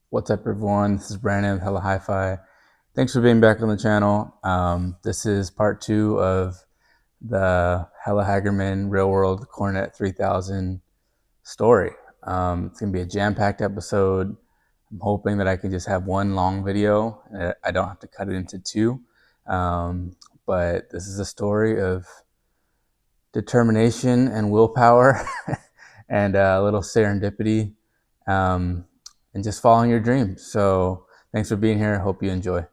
What's up, everyone? This is Brandon of Hella Hi-Fi. Thanks for being back on the channel. This is part 2 of the Hella Hagerman Real World Cornet 3000 story. It's going to be a jam-packed episode. I'm hoping that I can just have one long video. I don't have to cut it into two. But this is a story of determination and willpower and a little serendipity. And just following your dreams. So thanks for being here. Hope you enjoy.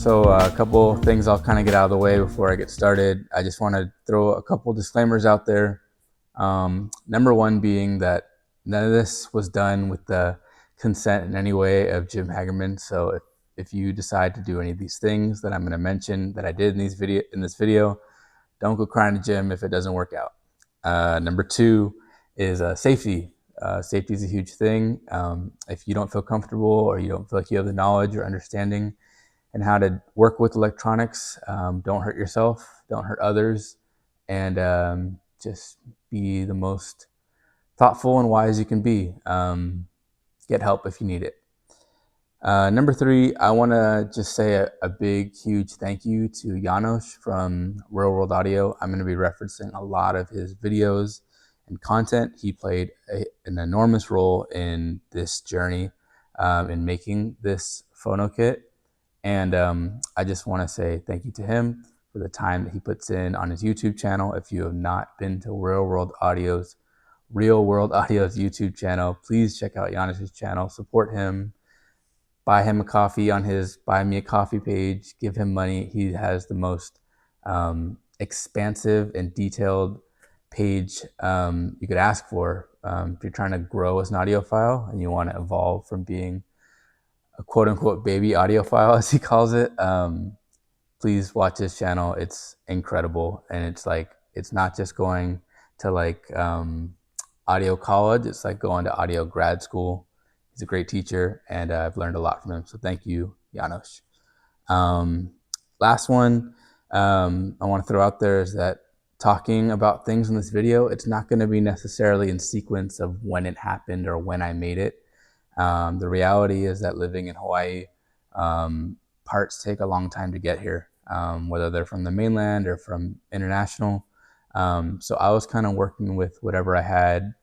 So a couple things I'll kind of get out of the way before I get started. I just want to throw a couple disclaimers out there. Number one being that none of this was done with the consent in any way of Jim Hagerman. So if you decide to do any of these things that I'm going to mention that I did in this video, don't go crying to Jim if it doesn't work out. Number two is safety. Safety is a huge thing. If you don't feel comfortable or you don't feel like you have the knowledge or understanding and how to work with electronics, don't hurt yourself, don't hurt others, and just be the most thoughtful and wise you can be. Get help if you need it. Number three, I want to just say a big, huge thank you to Janos from Real World Audio. I'm going to be referencing a lot of his videos and content. He played an enormous role in this journey in making this Phono kit. And I just want to say thank you to him for the time that he puts in on his YouTube channel. If you have not been to Real World Audio's YouTube channel, please check out Janos' channel, support him, buy him a coffee on his Buy Me a Coffee page, give him money. He has the most expansive and detailed page you could ask for. If you're trying to grow as an audiophile and you want to evolve from being a quote-unquote baby audiophile, as he calls it, please watch his channel. It's incredible, and it's not just going to audio college, it's like going to audio grad school. He's a great teacher, and I've learned a lot from him, so thank you, Janos. Last one I want to throw out there is that talking about things in this video, it's not going to be necessarily in sequence of when it happened or when I made it. The reality is that living in Hawaii, parts take a long time to get here, whether they're from the mainland or from international. So I was kind of working with whatever I had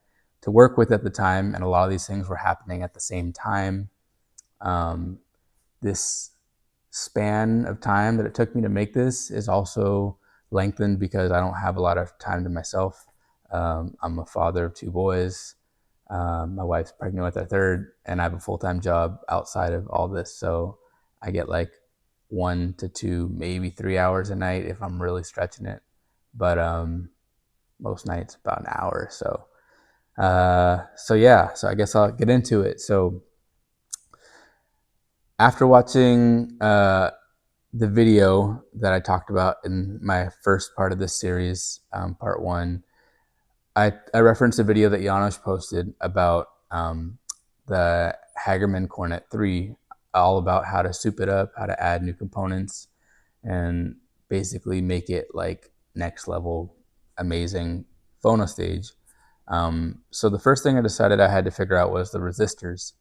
to work with at the time, and a lot of these things were happening at the same time. This span of time that it took me to make this is also lengthened because I don't have a lot of time to myself. I'm a father of 2 boys. My wife's pregnant with our third, and I have a full-time job outside of all this. So I get like 1 to 2, maybe 3 hours a night if I'm really stretching it. But most nights about an hour or so. So I guess I'll get into it. So after watching the video that I talked about in my first part of this series, part 1, I referenced a video that Janos posted about the Hagerman Cornet 3, all about how to soup it up, how to add new components, and basically make it like next level amazing phono stage. So the first thing I decided I had to figure out was the resistors.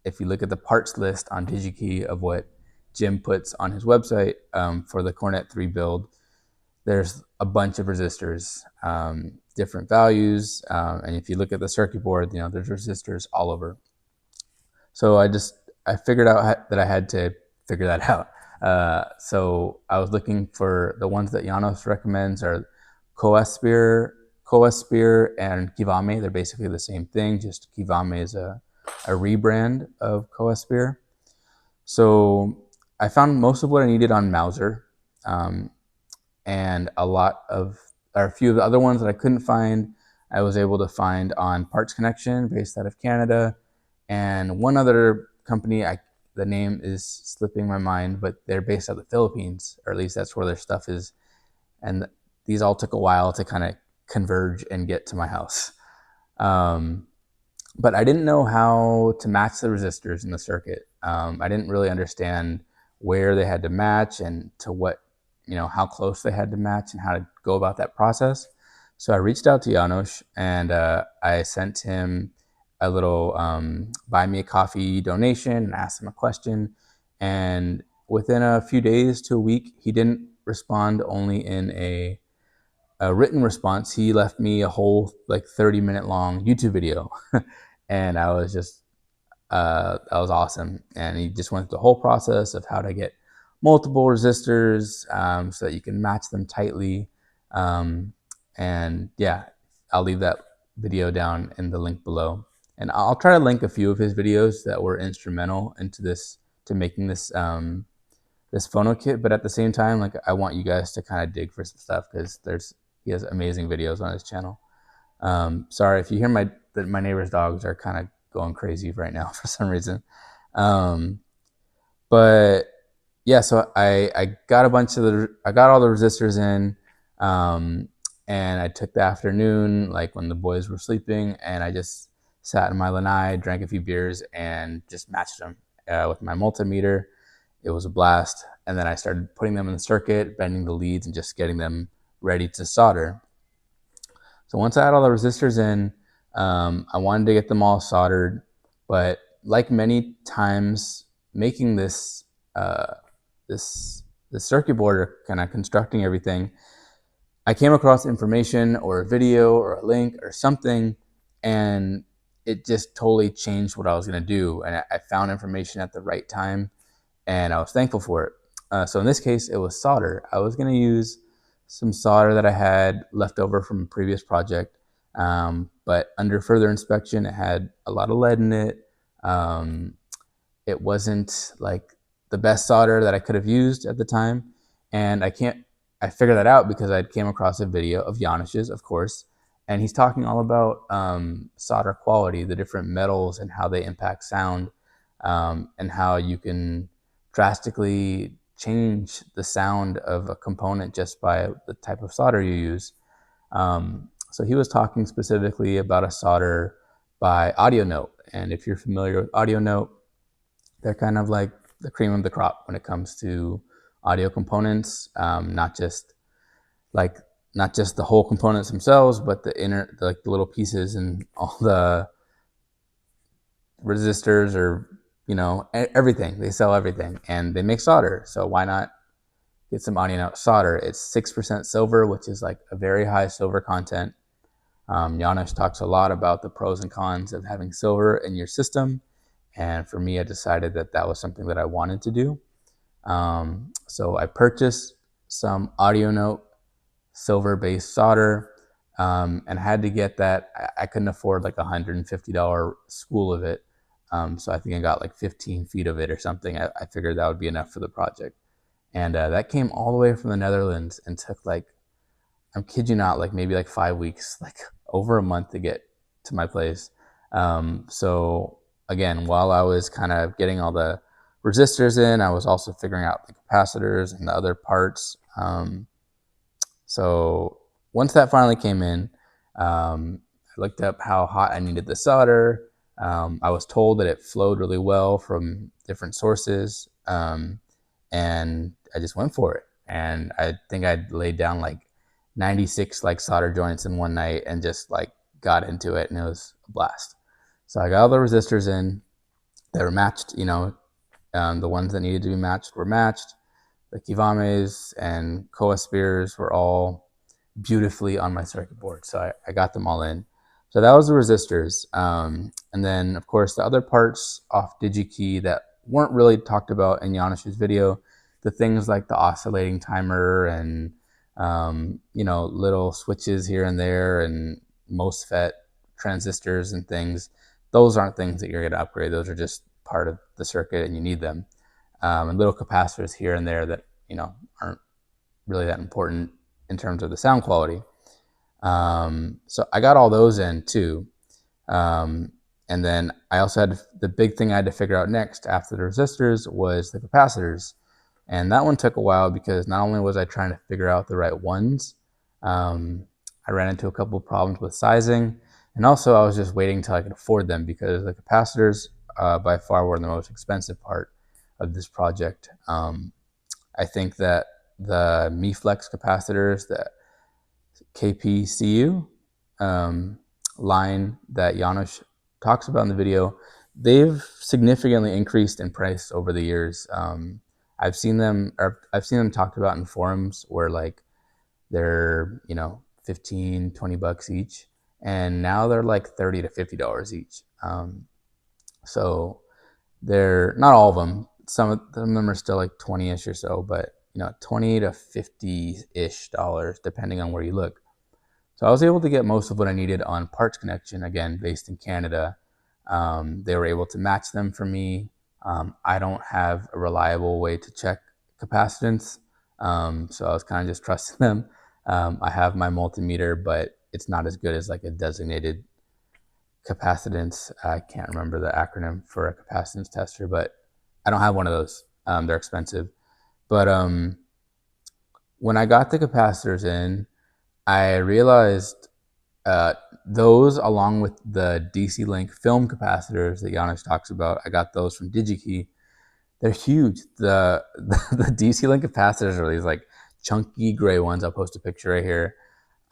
If you look at the parts list on DigiKey of what Jim puts on his website for the Cornet 3 build, there's a bunch of resistors, different values, and if you look at the circuit board, there's resistors all over. So I figured out that I had to figure that out. So I was looking for the ones that Janos recommends are Coaspire and Kivame. They're basically the same thing, just Kivame is a rebrand of Coaspire. So I found most of what I needed on Mauser, and a few of the other ones that I couldn't find, I was able to find on Parts Connection, based out of Canada, and one other company. The name is slipping my mind, but they're based out of the Philippines, or at least that's where their stuff is. And these all took a while to kind of converge and get to my house. But I didn't know how to match the resistors in the circuit. I didn't really understand where they had to match and to what, how close they had to match and how to go about that process. So I reached out to Janos, and I sent him a little buy me a coffee donation and asked him a question. And within a few days to a week, he didn't respond only in a written response. He left me a whole 30-minute long YouTube video. And I was just, that was awesome. And he just went through the whole process of how to get multiple resistors so that you can match them tightly. And yeah, I'll leave that video down in the link below. And I'll try to link a few of his videos that were instrumental to making this this Phono kit. But at the same time, I want you guys to kind of dig for some stuff, because he has amazing videos on his channel. Sorry if you hear my neighbor's dogs are kind of going crazy right now for some reason. But yeah, so I got I got all the resistors in, and I took the afternoon, when the boys were sleeping, and I just sat in my lanai, drank a few beers, and just matched them with my multimeter. It was a blast. And then I started putting them in the circuit, bending the leads, and just getting them ready to solder. So once I had all the resistors in, I wanted to get them all soldered. But like many times making this circuit board, or kind of constructing everything, I came across information or a video or a link or something, and it just totally changed what I was going to do. And I found information at the right time, and I was thankful for it. So in this case, it was solder. I was going to use some solder that I had left over from a previous project, but under further inspection, it had a lot of lead in it. It wasn't the best solder that I could have used at the time, and I figured that out because I came across a video of Janos's, of course, and he's talking all about solder quality, the different metals and how they impact sound, and how you can drastically change the sound of a component just by the type of solder you use. So he was talking specifically about a solder by Audionote. And if you're familiar with Audionote, they're kind of like the cream of the crop when it comes to audio components, not just the whole components themselves, but the little pieces and all the resistors, or everything. They sell everything, and they make solder. So why not get some Audionote solder? It's 6% silver, which is a very high silver content. Janos talks a lot about the pros and cons of having silver in your system, and for me, I decided that was something that I wanted to do. So I purchased some Audionote silver-based solder, and had to get that. I couldn't afford $150 spool of it. So I think I got 15 feet of it or something. I figured that would be enough for the project. And that came all the way from the Netherlands and took I'm kid you not, maybe 5 weeks, over a month to get to my place. So again, while I was kind of getting all the resistors in, I was also figuring out the capacitors and the other parts. So once that finally came in, I looked up how hot I needed the solder. I was told that it flowed really well from different sources, and I just went for it. And I think I laid down 96 solder joints in one night and just got into it, and it was a blast. So I got all the resistors in. They were matched, the ones that needed to be matched were matched. The Kivames and Koa spears were all beautifully on my circuit board. So I got them all in. So that was the resistors. And then, of course, the other parts off DigiKey that weren't really talked about in Janos's video, the things like the oscillating timer and, little switches here and there and MOSFET transistors and things, those aren't things that you're going to upgrade. Those are just part of the circuit, and you need them. And little capacitors here and there that aren't really that important in terms of the sound quality. So I got all those in too. And then I also had the big thing I had to figure out next after the resistors was the capacitors. And that one took a while because not only was I trying to figure out the right ones, I ran into a couple of problems with sizing. And also I was just waiting until I could afford them because the capacitors by far were the most expensive part of this project. I think that the MiFlex capacitors, the KPCU line that Janos talks about in the video, they've significantly increased in price over the years. I've seen them talked about in forums where like they're 15, $20 each, and now they're like $30 to $50 each. So they're not all of them. Some of them are still like 20-ish or so, but 20 to 50-ish dollars depending on where you look. So I was able to get most of what I needed on Parts Connection, again, based in Canada. They were able to match them for me. I don't have a reliable way to check capacitance, so I was kind of just trusting them. I have my multimeter, but it's not as good as like a designated capacitance. I can't remember the acronym for a capacitance tester, but I don't have one of those. They're expensive. But when I got the capacitors in, I realized those, along with the DC Link film capacitors that Janos talks about, I got those from DigiKey. They're huge. The DC Link capacitors are these like chunky gray ones. I'll post a picture right here.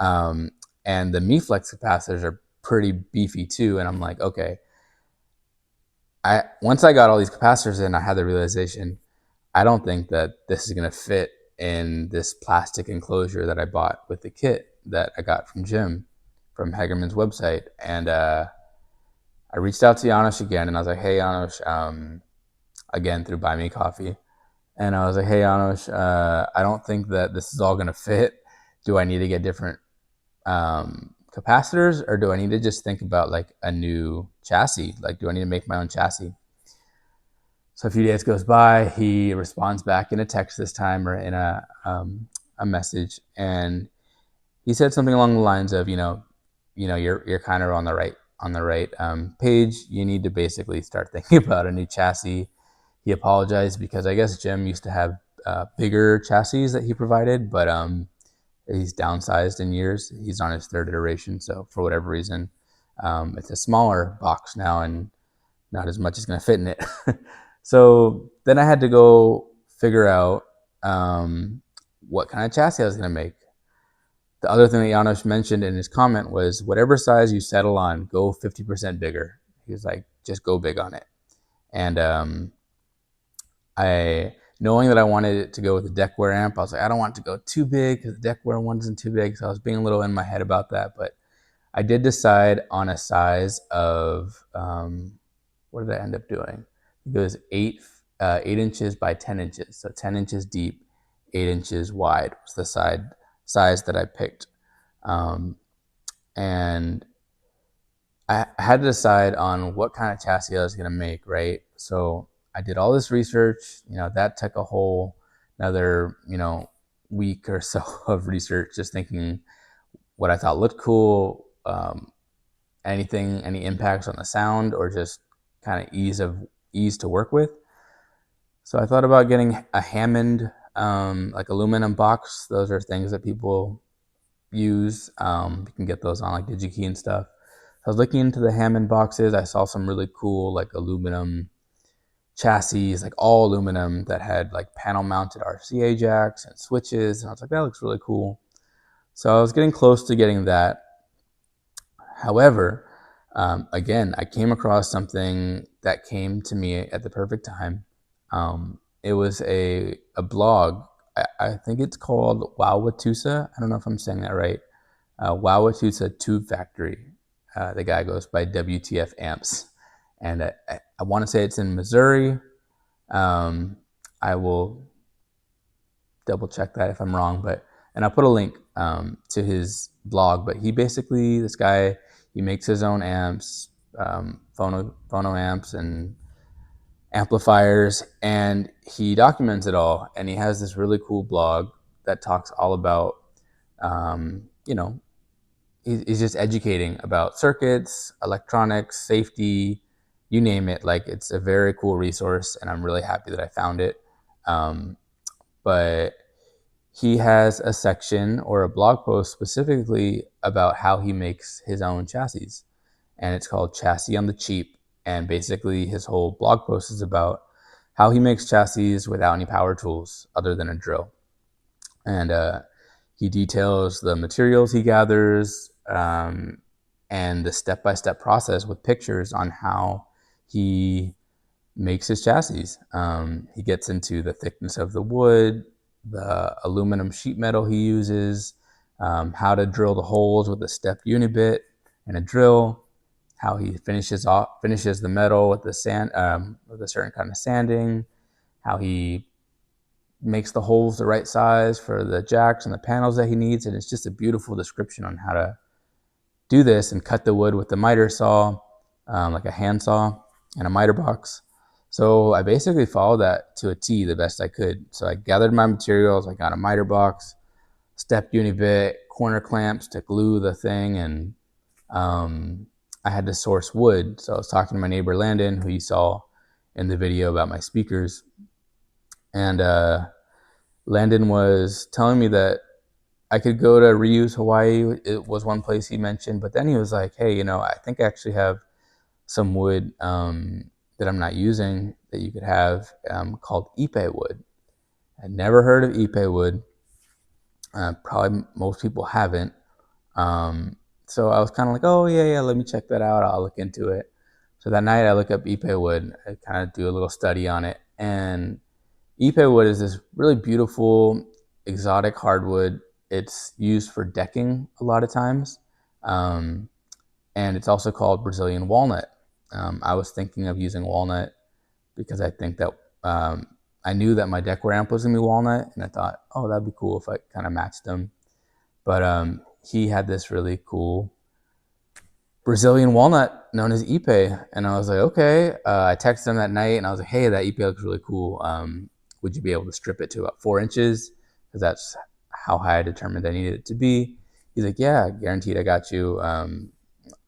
And the MiFlex capacitors are pretty beefy too. And I'm like, okay. Once I got all these capacitors in, I had the realization, I don't think that this is going to fit in this plastic enclosure that I bought with the kit that I got from Jim from Hagerman's website. And I reached out to Janos again, and I was like, hey, Janos, again, through Buy Me Coffee. And I was like, hey, Janos, I don't think that this is all going to fit. Do I need to get different capacitors, or do I need to just think about like a new chassis? Like, do I need to make my own chassis? So a few days goes by, he responds back in a text this time, or in a message, and he said something along the lines of, you're kind of on the right page. You need to basically start thinking about a new chassis. He apologized because I guess Jim used to have bigger chassis that he provided, but he's downsized in years. He's on his third iteration, so for whatever reason, it's a smaller box now, and not as much is going to fit in it. So then I had to go figure out what kind of chassis I was going to make. The other thing that Janos mentioned in his comment was, whatever size you settle on, go 50% bigger. He was like, just go big on it. And knowing that I wanted it to go with the deckwear amp, I was like, I don't want it to go too big because the deckwear one isn't too big. So I was being a little in my head about that. But I did decide on a size of, what did I end up doing? It was 8 inches by 10 inches. So 10 inches deep, 8 inches wide was the size that I picked. And I had to decide on what kind of chassis I was going to make, right? So I did all this research. That took a whole another, week or so of research, just thinking what I thought looked cool, any impacts on the sound, or just kind of ease to work with. So I thought about getting a Hammond, like aluminum box. Those are things that people use. You can get those on like DigiKey and stuff. I was looking into the Hammond boxes. I saw some really cool like aluminum chassis, like all aluminum, that had like panel mounted RCA jacks and switches. And I was like, that looks really cool. So I was getting close to getting that. However, again, I came across something that came to me at the perfect time. It was a blog. I think it's called Wauwatosa. I don't know if I'm saying that right. Wauwatosa Tube Factory. The guy goes by WTF Amps. And I want to say it's in Missouri. I will double check that if I'm wrong, and I'll put a link to his blog. But this guy, he makes his own amps, phono amps and amplifiers, and he documents it all. And he has this really cool blog that talks all about, he's just educating about circuits, electronics, safety, you name it. Like, it's a very cool resource, and I'm really happy that I found it. But he has a section or a blog post specifically about how he makes his own chassis, and it's called Chassis on the Cheap. And basically his whole blog post is about how he makes chassis without any power tools other than a drill. And he details the materials he gathers, and the step-by-step process with pictures on how he makes his chassis. He gets into the thickness of the wood, the aluminum sheet metal he uses, how to drill the holes with a stepped unibit and a drill, how he finishes the metal with the sand, with a certain kind of sanding, how he makes the holes the right size for the jacks and the panels that he needs. And it's just a beautiful description on how to do this and cut the wood with the miter saw, like a hand saw and a miter box. So I basically followed that to a T the best I could. So I gathered my materials. I got a miter box, stepped unibit, corner clamps to glue the thing, and I had to source wood. So I was talking to my neighbor Landon, who you saw in the video about my speakers, and Landon was telling me that I could go to Reuse Hawaii. It was one place he mentioned, but then he was like, hey, I think I actually have some wood that I'm not using that you could have, called Ipe wood. I'd never heard of Ipe wood. Probably most people haven't. So I was kind of like, oh, yeah, let me check that out. I'll look into it. So that night I look up Ipe wood. I kind of do a little study on it. And Ipe wood is this really beautiful, exotic hardwood. It's used for decking a lot of times. And it's also called Brazilian walnut. I was thinking of using walnut because I think that I knew that my deck ramp was going to be walnut, and I thought, oh, that'd be cool if I kind of matched them. But he had this really cool Brazilian walnut known as Ipe, and I was like, okay. I texted him that night, and I was like, hey, that Ipe looks really cool. Would you be able to strip it to about 4 inches? Because that's how high I determined I needed it to be. He's like, yeah, guaranteed, I got you.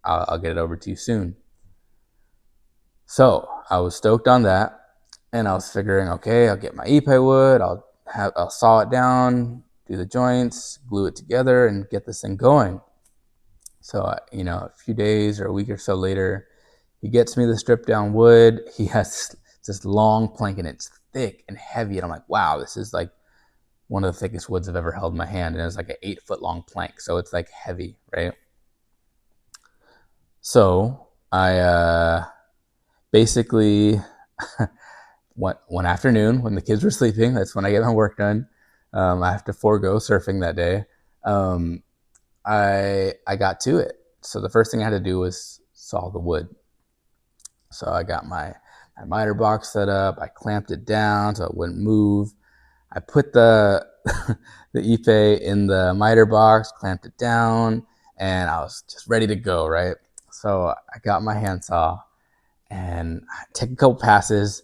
I'll get it over to you soon. So I was stoked on that, and I was figuring, okay, I'll get my Ipe wood, I'll saw it down, do the joints, glue it together, and get this thing going. So a few days or a week or so later, he gets me the stripped down wood. He has this long plank, and it's thick and heavy, and I'm like, wow, this is like one of the thickest woods I've ever held in my hand, and it's like an 8-foot long plank, so it's like heavy, right? So I basically one afternoon when the kids were sleeping, that's when I get my work done. I have to forego surfing that day. I got to it. So the first thing I had to do was saw the wood. So I got my miter box set up. I clamped it down so it wouldn't move. I put the the Ipe in the miter box, clamped it down, and I was just ready to go, right? So I got my handsaw, and I take a couple passes,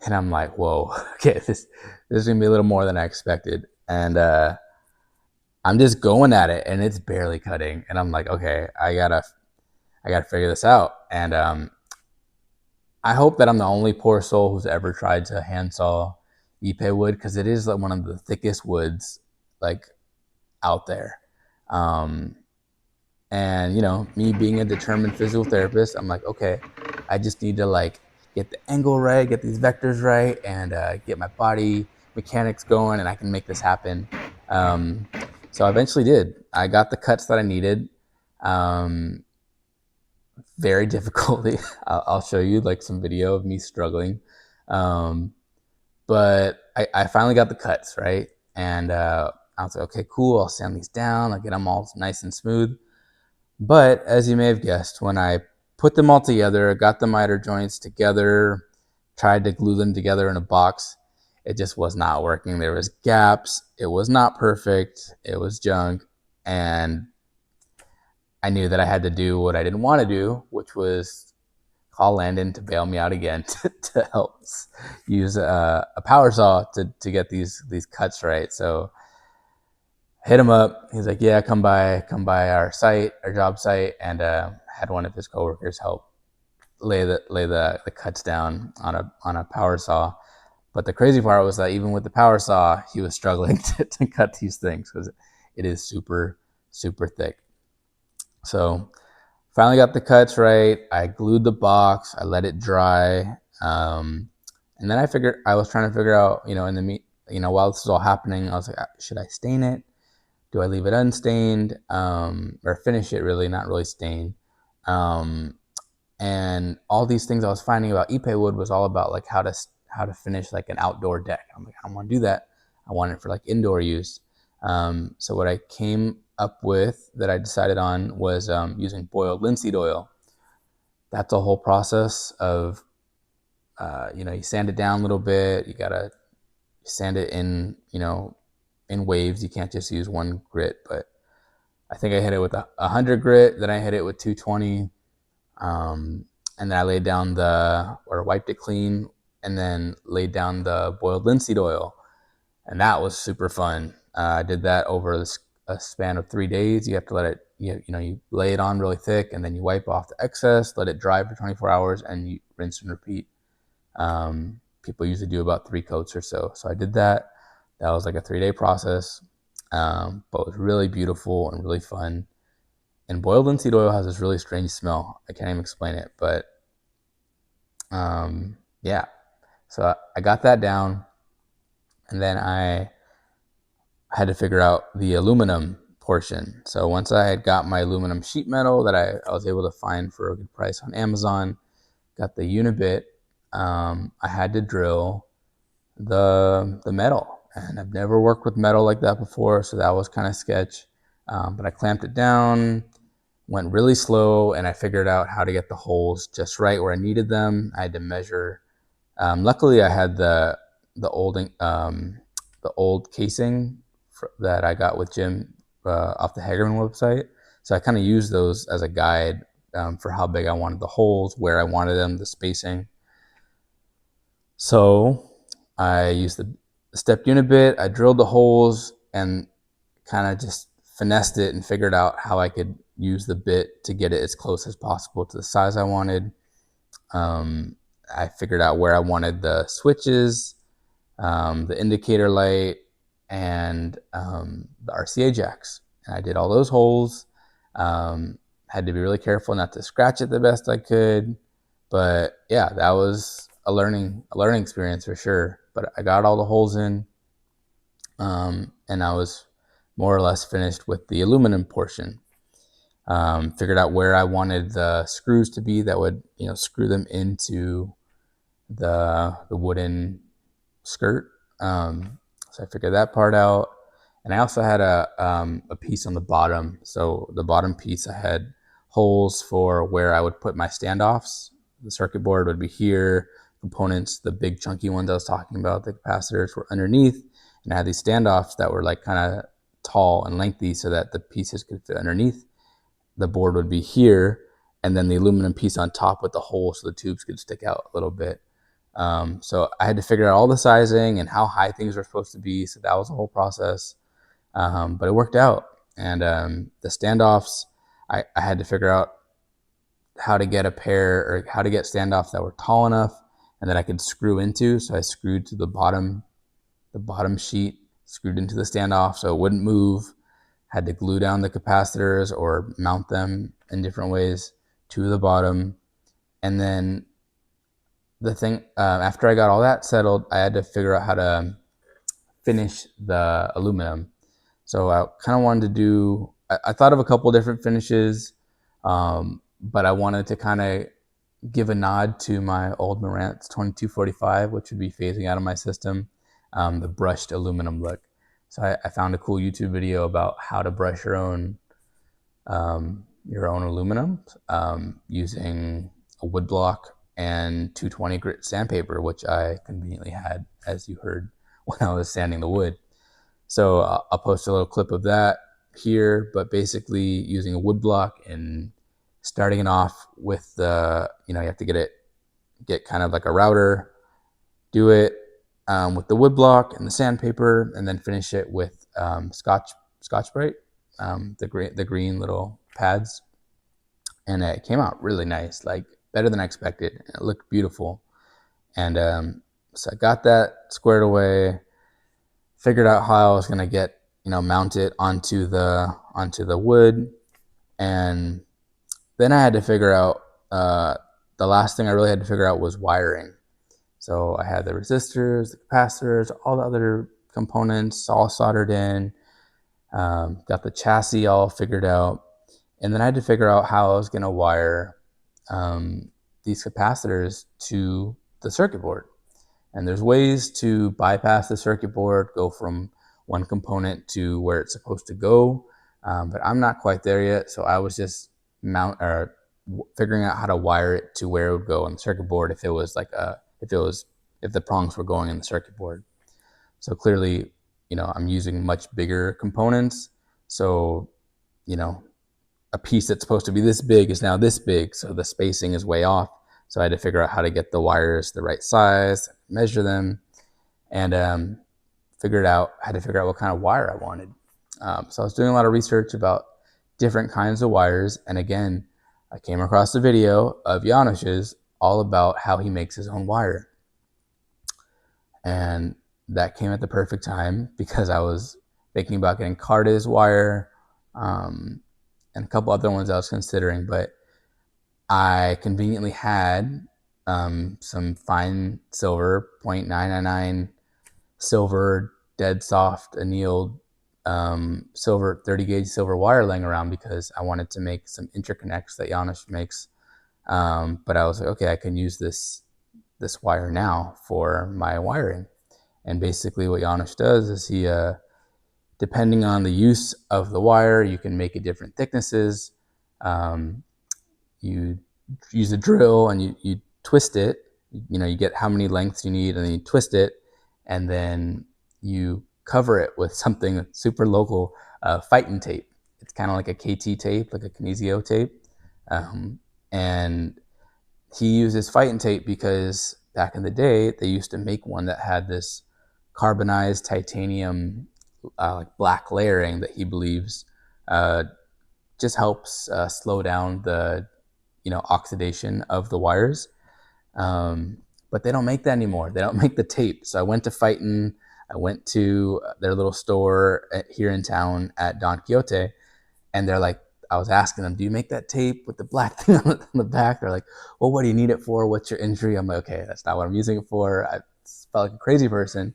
and I'm like, whoa, okay, this is gonna be a little more than I expected. And I'm just going at it, and it's barely cutting. And I'm like, okay, I gotta figure this out. And I hope that I'm the only poor soul who's ever tried to handsaw Ipe wood, because it is like one of the thickest woods like out there. And me being a determined physical therapist, I'm like, okay, I just need to like get the angle right, get these vectors right, and get my body mechanics going, and I can make this happen. So I eventually did. I got the cuts that I needed. Very difficultly. I'll show you like some video of me struggling. But I finally got the cuts, right? And I was like, okay, cool. I'll sand these down. I'll get them all nice and smooth. But as you may have guessed, when I put them all together, got the miter joints together, tried to glue them together in a box, it just was not working. There was gaps. It was not perfect. It was junk. And I knew that I had to do what I didn't want to do, which was call Landon to bail me out again to help use a power saw to get these cuts right. So hit him up. He's like, yeah, come by our job site, and had one of his coworkers help lay the cuts down on a power saw. But the crazy part was that even with the power saw, he was struggling to cut these things because it is super, super thick. So finally got the cuts right. I glued the box. I let it dry. And then I was trying to figure out, while this was all happening, I was like, should I stain it? Do I leave it unstained? Or finish it really, not really stain? And all these things I was finding about Ipe wood was all about like how to finish like an outdoor deck. I'm like, I don't want to do that. I want it for like indoor use. So what I came up with that I decided on was using boiled linseed oil. That's a whole process of, you sand it down a little bit. You gotta sand it in, in waves. You can't just use one grit. But I think I hit it with 100 grit. Then I hit it with 220. And then I laid down wiped it clean, and then laid down the boiled linseed oil. And that was super fun. I did that over a span of 3 days. You have to let it, you lay it on really thick, and then you wipe off the excess, let it dry for 24 hours, and you rinse and repeat. People usually do about 3 coats or so. So I did that. That was like a 3-day process, but it was really beautiful and really fun. And boiled linseed oil has this really strange smell. I can't even explain it, but yeah. So I got that down, and then I had to figure out the aluminum portion. So once I had got my aluminum sheet metal that I was able to find for a good price on Amazon, got the unibit, I had to drill the metal. And I've never worked with metal like that before, so that was kind of sketch. But I clamped it down, went really slow, and I figured out how to get the holes just right where I needed them. I had to measure. Luckily, I had the old casing that I got with Jim off the Hagerman website. So I kind of used those as a guide for how big I wanted the holes, where I wanted them, the spacing. So I used the stepped unit bit. I drilled the holes and kind of just finessed it and figured out how I could use the bit to get it as close as possible to the size I wanted. I figured out where I wanted the switches, the indicator light, and the RCA jacks. And I did all those holes. Had to be really careful not to scratch it the best I could. But yeah, that was a learning experience for sure. But I got all the holes in, and I was more or less finished with the aluminum portion. Figured out where I wanted the screws to be that would, screw them into the wooden skirt. So I figured that part out. And I also had a piece on the bottom. So the bottom piece, I had holes for where I would put my standoffs. The circuit board would be here. Components, the big chunky ones I was talking about, the capacitors, were underneath. And I had these standoffs that were like kind of tall and lengthy so that the pieces could fit underneath. The board would be here, and then the aluminum piece on top with the hole so the tubes could stick out a little bit. So I had to figure out all the sizing and how high things were supposed to be. So that was a whole process, but it worked out. And the standoffs, I had to figure out how to get standoffs that were tall enough and that I could screw into. So I screwed to the bottom sheet, screwed into the standoff so it wouldn't move. Had to glue down the capacitors or mount them in different ways to the bottom. And then the thing, after I got all that settled, I had to figure out how to finish the aluminum. So I kind of wanted to do, I thought of a couple different finishes, but I wanted to kind of give a nod to my old Marantz 2245, which would be phasing out of my system, the brushed aluminum look. So I found a cool YouTube video about how to brush your own aluminum using a wood block and 220 grit sandpaper, which I conveniently had, as you heard, when I was sanding the wood. So I'll post a little clip of that here, but basically using a wood block and starting it off with you have to get kind of like a router, do it with the wood block and the sandpaper, and then finish it with Scotch Scotch-Brite, the green little pads, and it came out really nice, like better than I expected. It looked beautiful, and so I got that squared away. Figured out how I was gonna get mount it onto the wood, and then I had to figure out the last thing I really had to figure out was wiring. So I had the resistors, the capacitors, all the other components all soldered in, got the chassis all figured out, and then I had to figure out how I was going to wire these capacitors to the circuit board. And there's ways to bypass the circuit board, go from one component to where it's supposed to go, but I'm not quite there yet. So I was just figuring out how to wire it to where it would go on the circuit board if it was like if the prongs were going in the circuit board. So clearly, I'm using much bigger components. So, a piece that's supposed to be this big is now this big. So the spacing is way off. So I had to figure out how to get the wires the right size, measure them, and had to figure out what kind of wire I wanted. So I was doing a lot of research about different kinds of wires. And again, I came across a video of Janos's all about how he makes his own wire. And that came at the perfect time because I was thinking about getting Cardis wire and a couple other ones I was considering, but I conveniently had some fine silver, 0.999 silver, dead soft annealed silver, 30 gauge silver wire laying around because I wanted to make some interconnects that Janos makes. But I was like, okay, I can use this wire now for my wiring. And basically what Janos does is he, depending on the use of the wire, you can make it different thicknesses. You use a drill and you twist it. You get how many lengths you need and then you twist it, and then you cover it with something that's super local, fighting tape. It's kind of like a KT tape, like a Kinesio tape. And he uses fighting tape because back in the day, they used to make one that had this carbonized titanium like black layering that he believes just helps slow down the oxidation of the wires. But they don't make that anymore. They don't make the tape. So I went to Fightin. I went to their little store here in town at Don Quixote, and they're like, I was asking them, do you make that tape with the black thing on the back? They're like, well, what do you need it for? What's your injury? I'm like, okay, that's not what I'm using it for. I felt like a crazy person.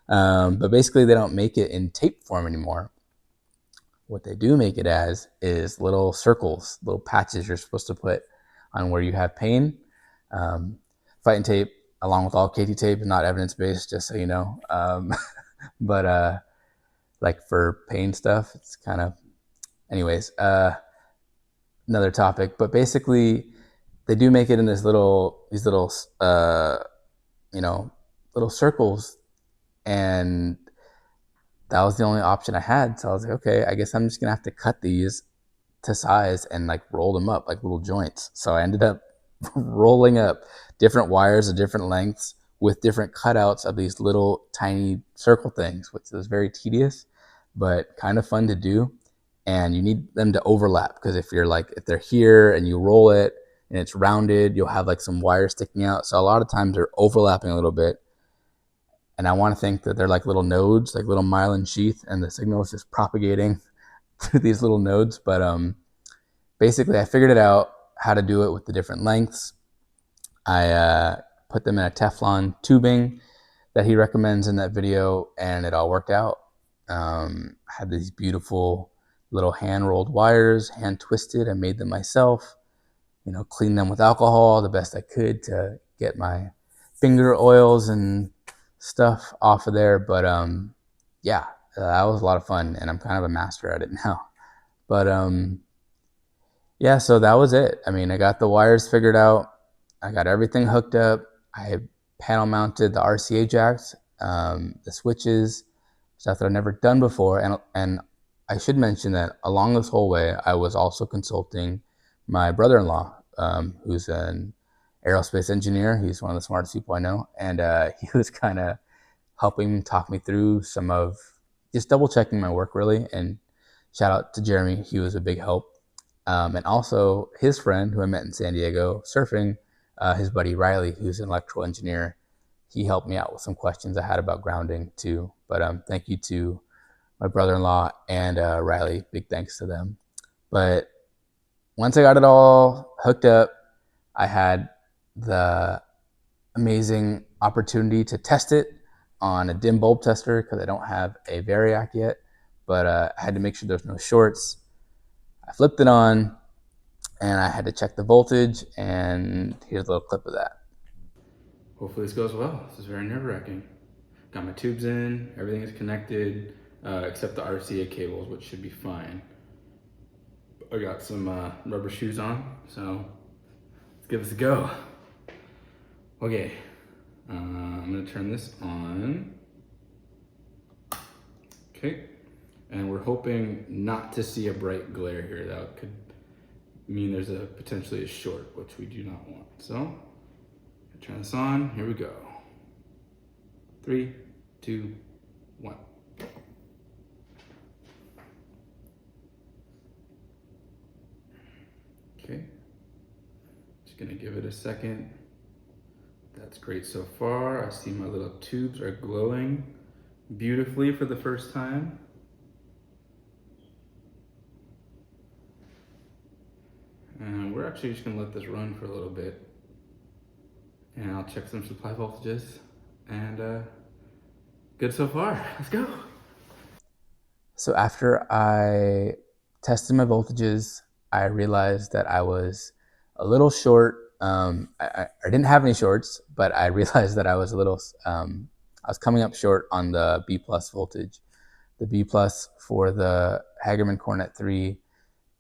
But basically, they don't make it in tape form anymore. What they do make it as is little circles, little patches you're supposed to put on where you have pain. Fighting tape, along with all KT tape, is not evidence-based, just so you know. But like for pain stuff, it's kind of, anyways, another topic. But basically, they do make it in these little little circles, and that was the only option I had. So I was like, okay, I guess I'm just gonna have to cut these to size and like roll them up like little joints. So I ended up rolling up different wires of different lengths with different cutouts of these little tiny circle things, which was very tedious, but kind of fun to do. And you need them to overlap because if they're here and you roll it and it's rounded, you'll have like some wire sticking out. So a lot of times they're overlapping a little bit. And I want to think that they're like little nodes, like little myelin sheath, and the signal is just propagating through these little nodes. But basically, I figured it out how to do it with the different lengths. I put them in a Teflon tubing that he recommends in that video, and it all worked out. I had these beautiful little hand-rolled wires, hand-twisted. I made them myself, cleaned them with alcohol the best I could to get my finger oils and stuff off of there. But yeah, that was a lot of fun, and I'm kind of a master at it now. But yeah, so that was it. I mean, I got the wires figured out. I got everything hooked up. I panel mounted the RCA jacks, the switches, stuff that I've never done before. And I should mention that along this whole way, I was also consulting my brother-in-law, who's an aerospace engineer. He's one of the smartest people I know. And he was kind of helping talk me through some of just double checking my work really and shout out to Jeremy. He was a big help. And also his friend who I met in San Diego surfing, his buddy Riley, who's an electrical engineer. He helped me out with some questions I had about grounding too. But thank you to my brother-in-law and Riley. Big thanks to them. But once I got it all hooked up, I had the amazing opportunity to test it on a dim bulb tester because I don't have a Variac yet, but I had to make sure there's no shorts. I flipped it on and I had to check the voltage, and here's a little clip of that. Hopefully this goes well. This is very nerve-wracking. Got my tubes in, everything is connected, except the RCA cables, which should be fine. I got some rubber shoes on, so let's give this a go. Okay, I'm gonna turn this on. Okay, and we're hoping not to see a bright glare here. That could mean there's potentially a short, which we do not want. So, turn this on, here we go. 3, 2, 1. Okay, just gonna give it a second. That's great so far. I see my little tubes are glowing beautifully for the first time. And we're actually just gonna let this run for a little bit. And I'll check some supply voltages. And good so far, let's go. So after I tested my voltages, I realized that I was a little short. I didn't have any shorts, but I realized that I was a little, I was coming up short on the B plus voltage. The B plus for the Hagerman Cornet 3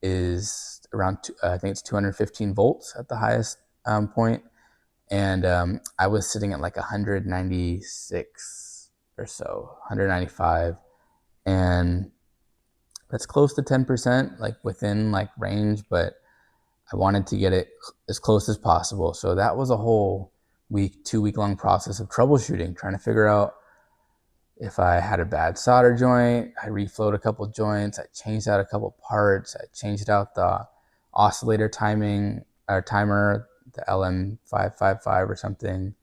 is around, I think it's 215 volts at the highest point. And I was sitting at like 196 or so, 195. And that's close to 10%, like within like range, but I wanted to get it as close as possible. So that was a whole week, 2-week long process of troubleshooting, trying to figure out if I had a bad solder joint. I reflowed a couple joints. I changed out a couple parts. I changed out the oscillator timing or timer, the LM555 or something.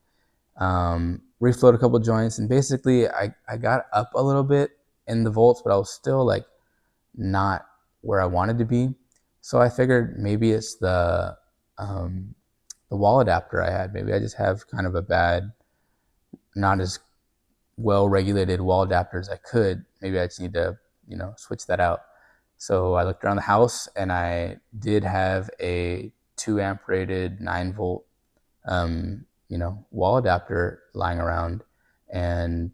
Reflowed a couple joints, and basically I got up a little bit in the volts, but I was still like not where I wanted to be. So I figured maybe it's the wall adapter I had. Maybe I just have kind of a bad, not as well regulated wall adapter as I could. Maybe I just need to, switch that out. So I looked around the house, and I did have a 2 amp rated 9 volt, wall adapter lying around, and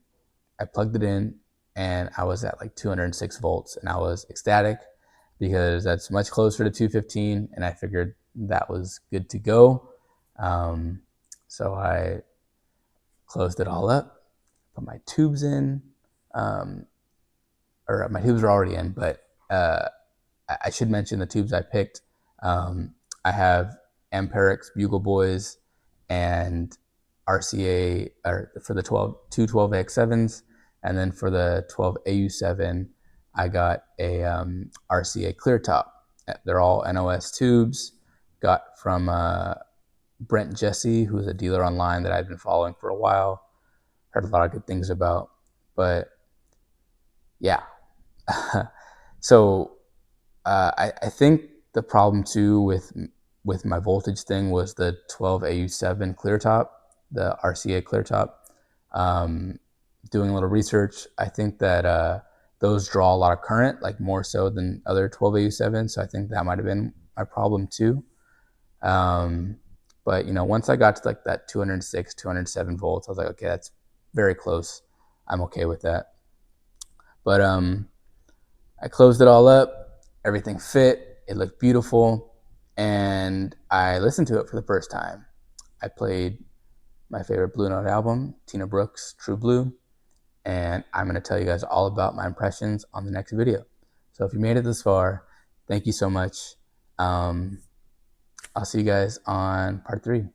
I plugged it in, and I was at like 206 volts, and I was ecstatic because that's much closer to 215, and I figured that was good to go. So I closed it all up, put my tubes in, or my tubes are already in, but I should mention the tubes I picked. I have Amperex Bugle Boys and RCA for the 2 12AX7s, and then for the 12AU7, I got a RCA clear top. They're all NOS tubes, got from Brent Jesse, who's a dealer online that I've been following for a while. Heard a lot of good things about, but yeah. So I think the problem too with my voltage thing was the 12AU7 clear top, the RCA clear top. Doing a little research, I think that those draw a lot of current, like more so than other 12AU7. So I think that might have been my problem too. But once I got to like that 206, 207 volts, I was like, okay, that's very close. I'm okay with that. But I closed it all up. Everything fit. It looked beautiful. And I listened to it for the first time. I played my favorite Blue Note album, Tina Brooks' True Blue. And I'm going to tell you guys all about my impressions on the next video. So if you made it this far, thank you so much. I'll see you guys on part 3.